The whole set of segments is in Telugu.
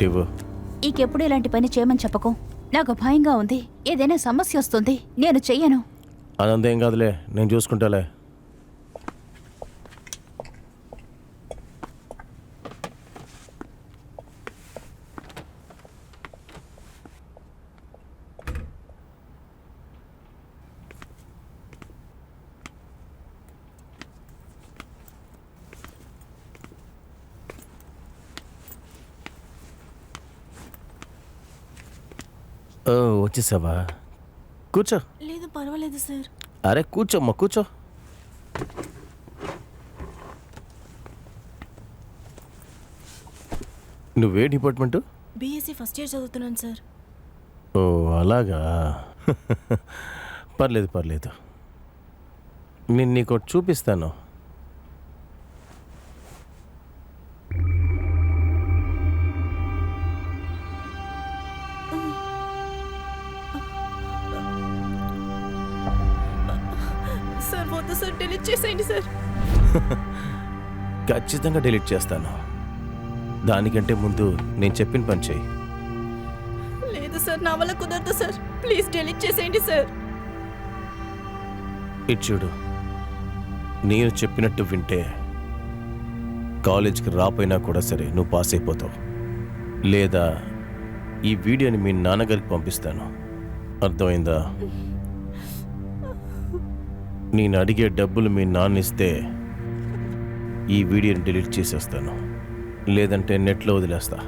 ఇవ్వు. ఇంకెప్పుడు ఇలాంటి పని చేయమని చెప్పకు. నాకు భయంగా ఉంది. ఏదైనా సమస్య వస్తుంది. నేను చెయ్యను. అదంతేం కాదులే, నేను చూసుకుంటాలే. ఓ, వచ్చేసావా? కూర్చో. లేదు పర్వాలేదు సార్. అరే కూర్చోమ్మా, కూర్చో. నువ్వే డిపార్ట్మెంటు? బీఎస్సీ ఫస్ట్ ఇయర్ చదువుతున్నాను సార్. ఓ అలాగా. పర్లేదు పర్లేదు, నేను నీకు చూపిస్తాను. సార్ వద్దు సార్, డిలీట్ చేసేయండి సార్. ఖచ్చితంగా డిలీట్ చేస్తాను. దానికంటే ముందు నేను చెప్పిన పని చేయి. లేదు సార్, నా వల్ల కుదరదు సార్. ప్లీజ్ డిలీట్ చేసేయండి సార్. ఇటు చూడు, నేను చెప్పినట్టు వింటే కాలేజ్కి రాపోయినా కూడా సరే నువ్వు పాస్ అయిపోతావు. లేదా ఈ వీడియోని మీ నాన్నగారికి పంపిస్తాను. అర్థమైందా? నేను అడిగే డబ్బులు మీ నాన్న ఇస్తే ఈ వీడియోని డిలీట్ చేసేస్తాను, లేదంటే నెట్లో వదిలేస్తా.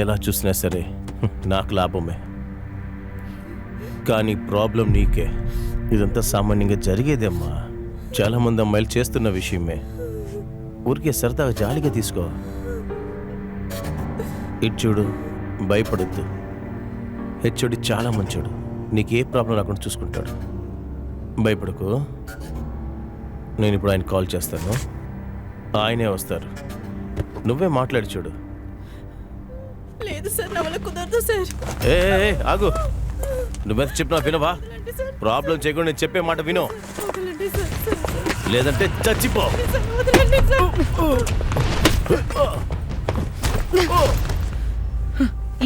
ఎలా చూసినా సరే నాకు లాభమే. కానీ ప్రాబ్లం నీకే. ఇదంతా సామాన్యంగా జరిగేదేమ్మా. చాలామంది అమ్మాయిలు చేస్తున్న విషయమే. ఊరికే సరదాగా జాలిగా తీసుకో. ఇటు చూడు, భయపడొద్దు. హెచ్ఓడి చాలా మంచోడు, నీకు ఏ ప్రాబ్లం రాకుండా చూసుకుంటాడు. భయపడకు. నేను ఇప్పుడు ఆయన కాల్ చేస్తాను, ఆయనే వస్తారు. నువ్వే మాట్లాడి చూడు. లేదు సార్, నా వల్ల కుదరదు సార్. ఏ ఆగు, నువ్వెంత చెప్పినా వినవా? ప్రాబ్లం చేయకుండా నేను చెప్పే మాట విను, వదలండి సార్. లేదంటే చచ్చిపో. వదలండి సార్.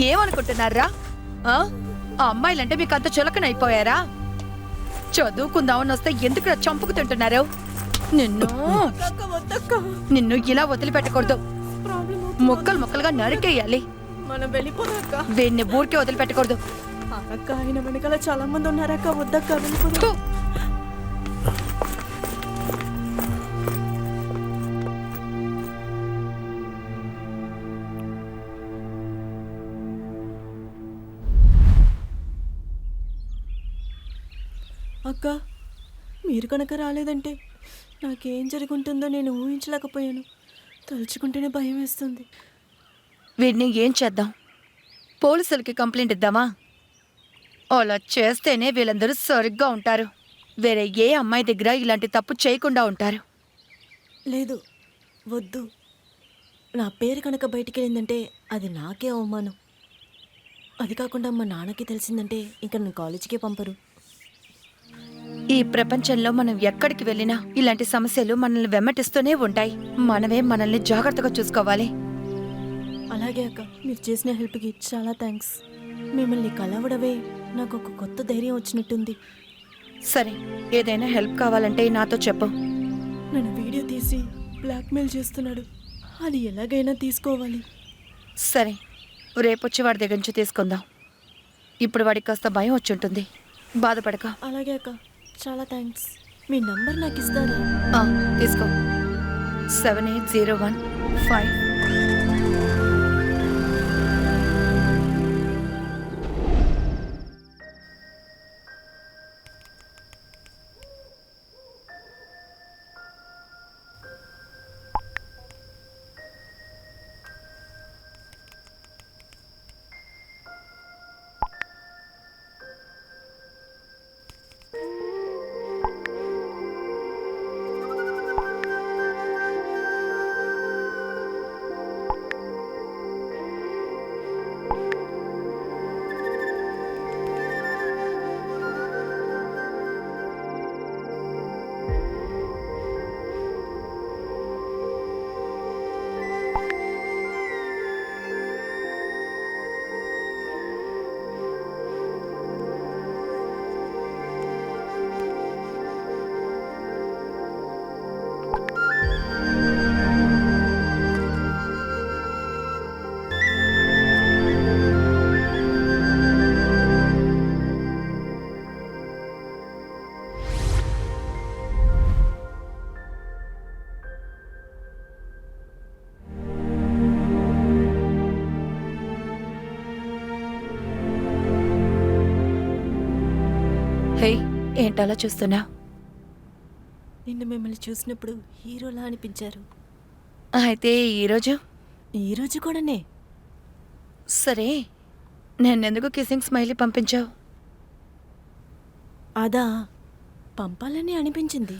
ఏమనుకుంటున్నారా? ఆ అమ్మాయిలంటే మీకు అంత చులకనైపోయారా? చదువుకుందామని వస్తే ఎందుకు చంపుకు తింటున్నారు? నిన్ను ఇలా వదిలిపెట్టకూడదు. ముక్కలు ముక్కలుగా నరికేయాలి. మనం వెళ్ళిపోదాక. వీడిని ఊరికే వదిలిపెట్టకూడదు. అక్క, ఆయన వెనకాల చాలా మంది ఉన్నారక్క. వద్దక్క, వెళ్ళిపోదాం. అక్క, మీరు కనుక రాలేదంటే నాకేం జరుగుంటుందో నేను ఊహించలేకపోయాను. తలుచుకుంటేనే భయం వేస్తుంది. వీడిని ఏం చేద్దాం? పోలీసులకి కంప్లైంట్ ఇద్దామా? అలా చేస్తేనే వీళ్ళందరూ సరిగ్గా ఉంటారు. వేరే ఏ అమ్మాయి దగ్గర ఇలాంటి తప్పు చేయకుండా ఉంటారు. లేదు, వద్దు. నా పేరు కనుక బయటికి వెళ్ళిందంటే అది నాకే అవమానం. అది కాకుండా మా నాన్నకి తెలిసిందంటే ఇంకా నన్ను కాలేజీకే పంపరు. ఈ ప్రపంచంలో మనం ఎక్కడికి వెళ్ళినా ఇలాంటి సమస్యలు మనల్ని వెంబటిస్తూనే ఉంటాయి. మనమే మనల్ని జాగ్రత్తగా చూసుకోవాలి. అలాగే అక్క, మీరు చేసిన హెల్ప్కి చాలా థ్యాంక్స్. మిమ్మల్ని కలవడమే నాకు ఒక కొత్త ధైర్యం వచ్చినట్టుంది. సరే, ఏదైనా హెల్ప్ కావాలంటే నాతో చెప్పు. నన్ను వీడియో తీసి బ్లాక్మెయిల్ చేస్తున్నాడు. అది ఎలాగైనా తీసుకోవాలి. సరే, రేపొచ్చి వాడి దగ్గర నుంచి తీసుకుందాం. ఇప్పుడు వాడికి కాస్త భయం వచ్చి ఉంటుంది. బాధపడక. అలాగే అక్క, చాలా థ్యాంక్స్. మీ నంబర్ నాకు ఇస్తారా? తీసుకో. 78015. ఏంటలా చూస్తున్నా? నిన్న మిమ్మల్ని చూసినప్పుడు హీరోలా అనిపించారు. అయితే ఈరోజు? ఈరోజు కూడానే. సరే, నేనెందుకు కిసింగ్ స్మైలీ పంపించావు? అదా పంపాలని అనిపించింది.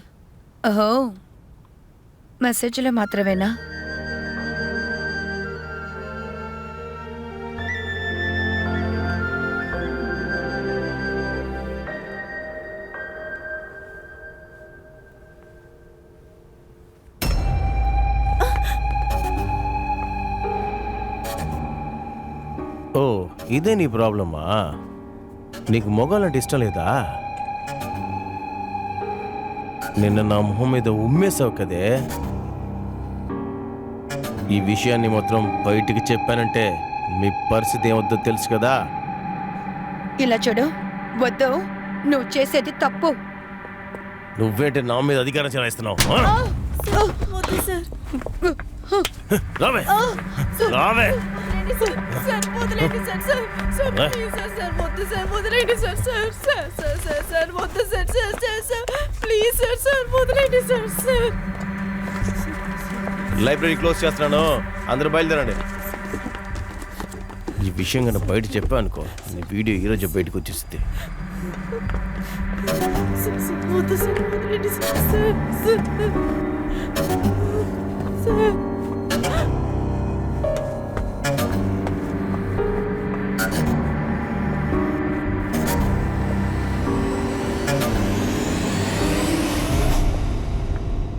ఓహో, మెసేజ్లో మాత్రమేనా? ఓ, ఇదే నీ ప్రాబ్లమా? నీకు మొగాలంటే ఇష్టం లేదా? నిన్న నా మొహం మీద ఉమ్మేశావు కదే. ఈ విషయాన్ని మాత్రం బయటికి చెప్పానంటే మీ పరిస్థితి ఏమవుద్దో తెలుసు కదా. ఇలా చూడు, వద్దు, నువ్వు చేసేది తప్పు. నువ్వేంటి నా మీద అధికారం చెలాయిస్తున్నావు? ఆ? వద్దు సార్. రావే రావే. వదిలేండి sir. Sir sir please sir వద్దు సార్. వదిలేండి sir. Sir sir sir sir sir వద్దు sir. Sir sir sir please sir. Sir వదిలేండి సార్. సార్ లైబ్రరీ క్లోజ్ చేస్తున్నాను, అందరూ బయలుదేరండి. ఈ విషయం కన్నా బయట చెప్పా అనుకో, నీ వీడియో ఈరోజు బయటకు వచ్చేస్తుంది. వద్దు సార్. వదిలేండి sir. Sir sir.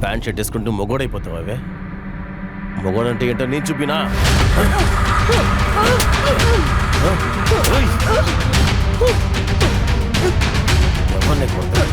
Pant shirt వేసుకుంటూ మొగోడైపోతావు. అవే మొగోడంటే ఏంటో నేను చూపినా? ఎవరిని కొడతా?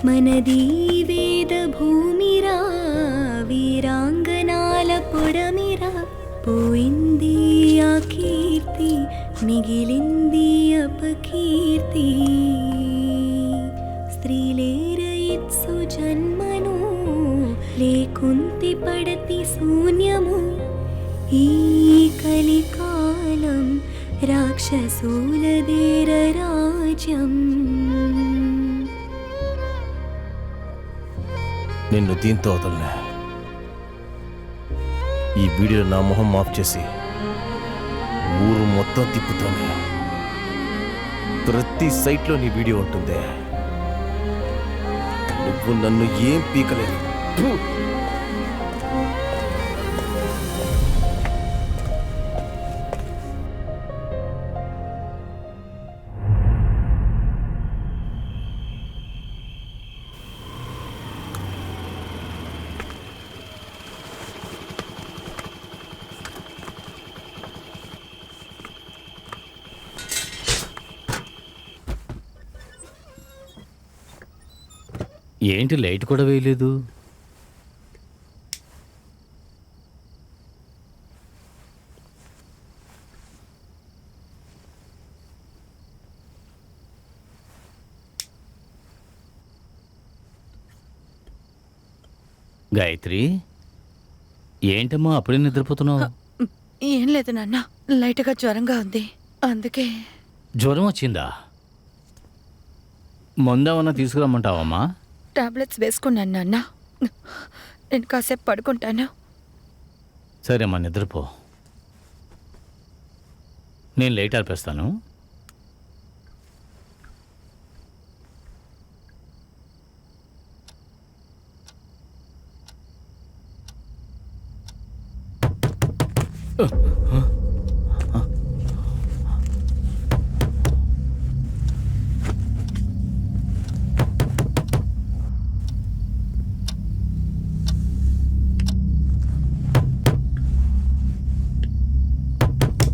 మనదీ వేద భూమిరా, వీరాంగనాల పొడమిరా, పోయింది ఆ కీర్తి, మిగిలింది అపకీర్తి. స్త్రీలేరయిత్సు జన్మను, లేకుంతి పడతి శూన్యము. ఈ కలికాలం రాక్షసూలదేర రాజ్యం. నిన్ను దీంతో వదలనే. ఈ వీడియో నా మొహం ఆఫ్ చేసి ఊరు మొత్తం తిప్పుతానే. ప్రతి సైట్లో నీ వీడియో ఉంటుంది. నువ్వు నన్ను ఏం పీకలేదు. ఫు! ఏంటి లైట్ కూడా వేయలేదు? గాయత్రి, ఏంటమ్మా అప్పుడే నిద్రపోతున్నావు? ఏం లేదు నాన్న, లైట్గా జ్వరంగా ఉంది, అందుకే. జ్వరం వచ్చిందా? ముందేమన్నా తీసుకురమ్మంటావమ్మా? టాబ్లెట్స్ వేసుకున్నాను నాన్న, నేను కాసేపు పడుకుంటాను. సరేమ్మా, నిద్రపో. నేను లైట్ ఆర్పేస్తాను.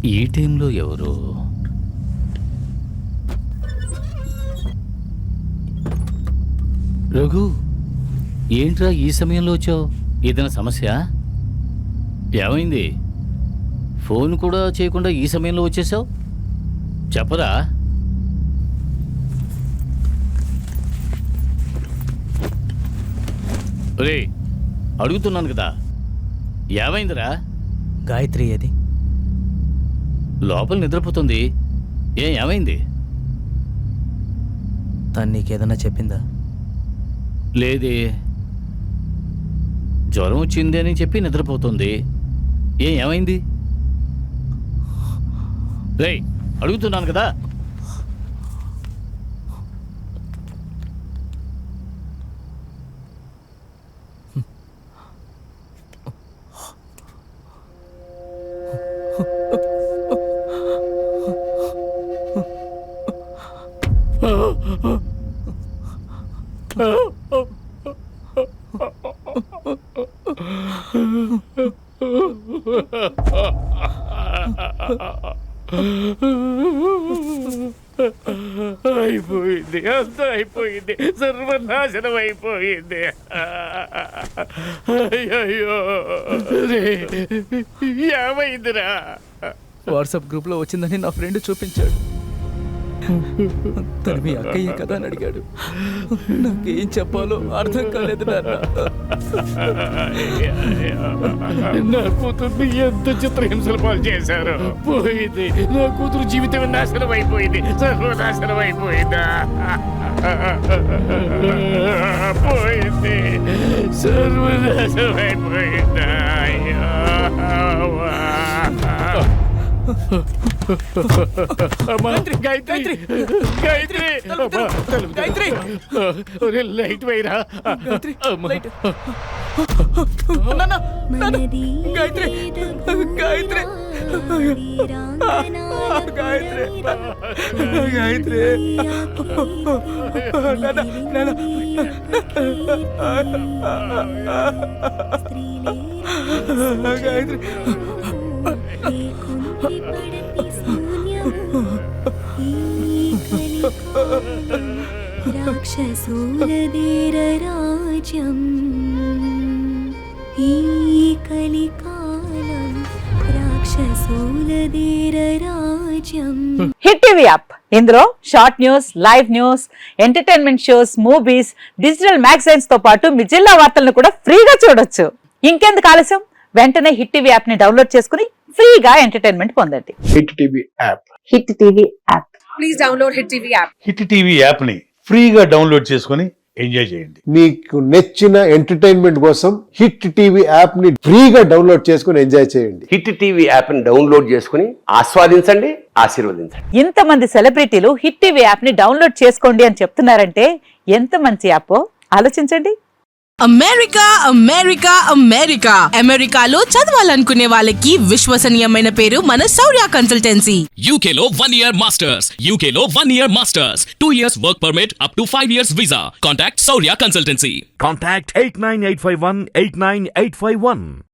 ఈ టైంలో ఎవరు? రఘు, ఏంట్రా ఈ సమయంలో వచ్చావు? ఏదైనా సమస్య? ఏమైంది? ఫోన్ కూడా చేయకుండా ఈ సమయంలో వచ్చేసావు? చెప్పరా? రే, అడుగుతున్నాను కదా, ఏమైందిరా? గాయత్రి ఏది? లోపల నిద్రపోతుంది. ఏమైంది? తను నీకేదన్నా చెప్పిందా? లేదే, జ్వరం వచ్చింది అని చెప్పి నిద్రపోతుంది. ఏమైంది? రేయ్, అడుగుతున్నాను కదా. అయిపోయింది, అంతా అయిపోయింది, సర్వనాశనం అయిపోయింది. అయ్యో, ఏమైందిరా? వాట్సాప్ గ్రూప్లో వచ్చిందని నా ఫ్రెండ్ చూపించాడు. తను మీ అక్కయ్యే కదా అని అడిగాడు. నాకేం చెప్పాలో అర్థం కాలేదు నాన్న. నా కూతుర్ని ఎంత చిత్రహింసలు పాలు చేశారు. పోయింది, నా కూతురు జీవితం నాశనం అయిపోయింది, సర్వనాశనం అయిపోయిందా? పోయింది, సర్వనాశనం అయిపోయిందా? గాయత్రి, గాయత్రి, గాయత్రి, లైట్ వైరా. గాయత్రి, గాయత్రి, గాయత్రి, గాయత్రి, రాక్షసూలదేర రాజ్యం ఈ కలికాలం రాక్షసూలదేర రాజ్యం. హిట్ టీవీ యాప్, ఇందులో short news, live news, entertainment shows, movies, digital magazines తో పాటు మీ జిల్లా వార్తలను కూడా ఫ్రీగా చూడొచ్చు. ఇంకెందుకు ఆలస్యం? వెంటనే హిట్ టీవీ యాప్ ని డౌన్లోడ్ చేసుకుని ఫ్రీగా ఎంటర్టైన్మెంట్ పొందండి. Hit TV app, hit TV app. Please download hit TV app. Hit TV app ని ఫ్రీగా డౌన్లోడ్ చేసుకొని ఎంజాయ్ చేయండి. మీకు నచ్చిన ఎంటర్టైన్మెంట్ కోసం హిట్ టీవీ యాప్ ని ఫ్రీగా డౌన్లోడ్ చేసుకొని ఎంజాయ్ చేయండి. హిట్ టీవీ యాప్ ని డౌన్లోడ్ చేసుకుని ఆస్వాదించండి, ఆశీర్వదించండి. ఇంతమంది సెలబ్రిటీలు హిట్ టీవీ యాప్ ని డౌన్లోడ్ చేసుకోండి అని చెప్తున్నారంటే ఎంత మంచి యాప్ ఆలోచించండి. అమెరికా అమెరికా అమెరికా అమెరికాలో చదవాలనుకునే వాళ్ళకి విశ్వసనీయమైన పేరు మన శౌర్య కన్సల్టెన్సీ. యూకేలో 1 year మాస్టర్స్, యూకేలో 1 year masters, 2 years work permit up to 5 years visa. Contact Shaurya consultancy. Contact 89851 89851.